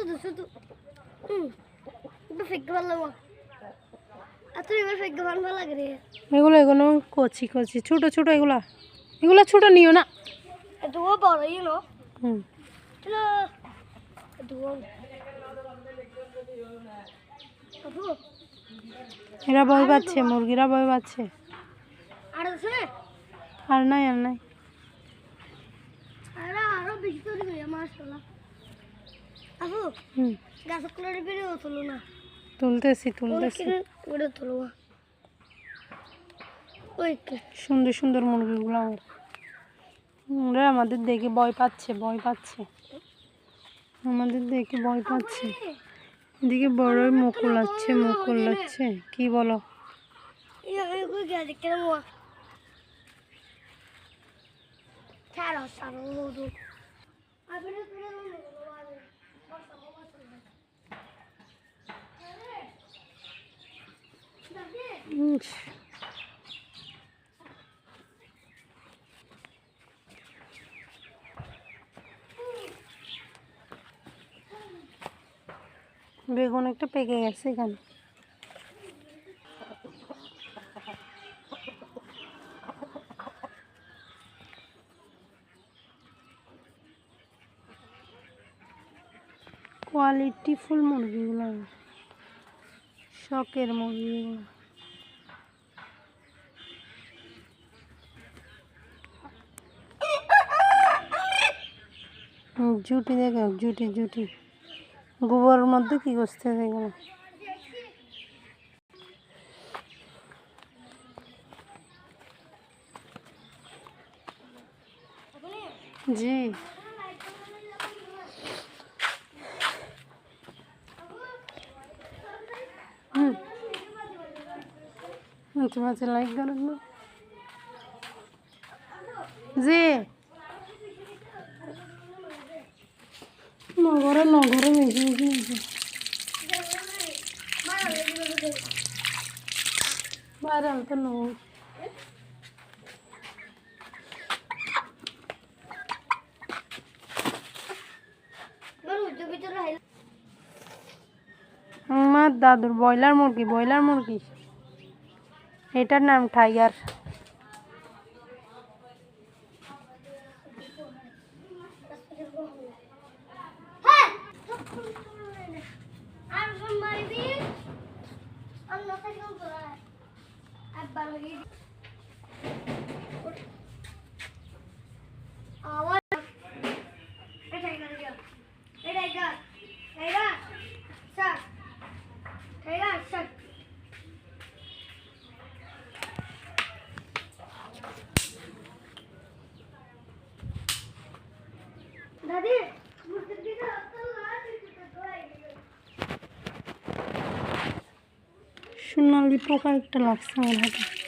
শুধু শুধু একটু ফেক ভালো লাগো আচ্ছা এবার ফেক ভালো লাগে রে এগুলো এগুলো কচি কচি ছোট ছোট এগুলা এগুলো ছোট নিও না একটু বড় ইনো হুম চলো একটু আপু এরা ভয় পাচ্ছে মুরগিরা ভয় পাচ্ছে আর আছে আর নাই আর নাই আরো বেশি করে গিয়ে মাশাআল্লাহ আপু হুম গাছ কুলারে ভিডিও তুলো না তুলতেছি ভিডিও তুলো ওই সুন্দর সুন্দর মুরগিগুলো ওরা আমাদের দেখে ভয় পাচ্ছে আমাদের দেখে ভয় পাচ্ছে এদিকে বড়ই মুকুল লাগছে কি বলো বেগুন একটা পেকে গেছে এখানে কোয়ালিটি ফুল মুরগিগুলো শখের মুরগিগুলো জুটি দেখো জুটি গোবরের মধ্যে কি করতে এগুলো জি তোমার লাইক করেন না জি নগরে বেশি বাইরে তো নয় আমার দাদুর ব্রয়লার মুরগি এটার নাম টাইগার সোনালি পোকা একটা লাগছে আমার হাতে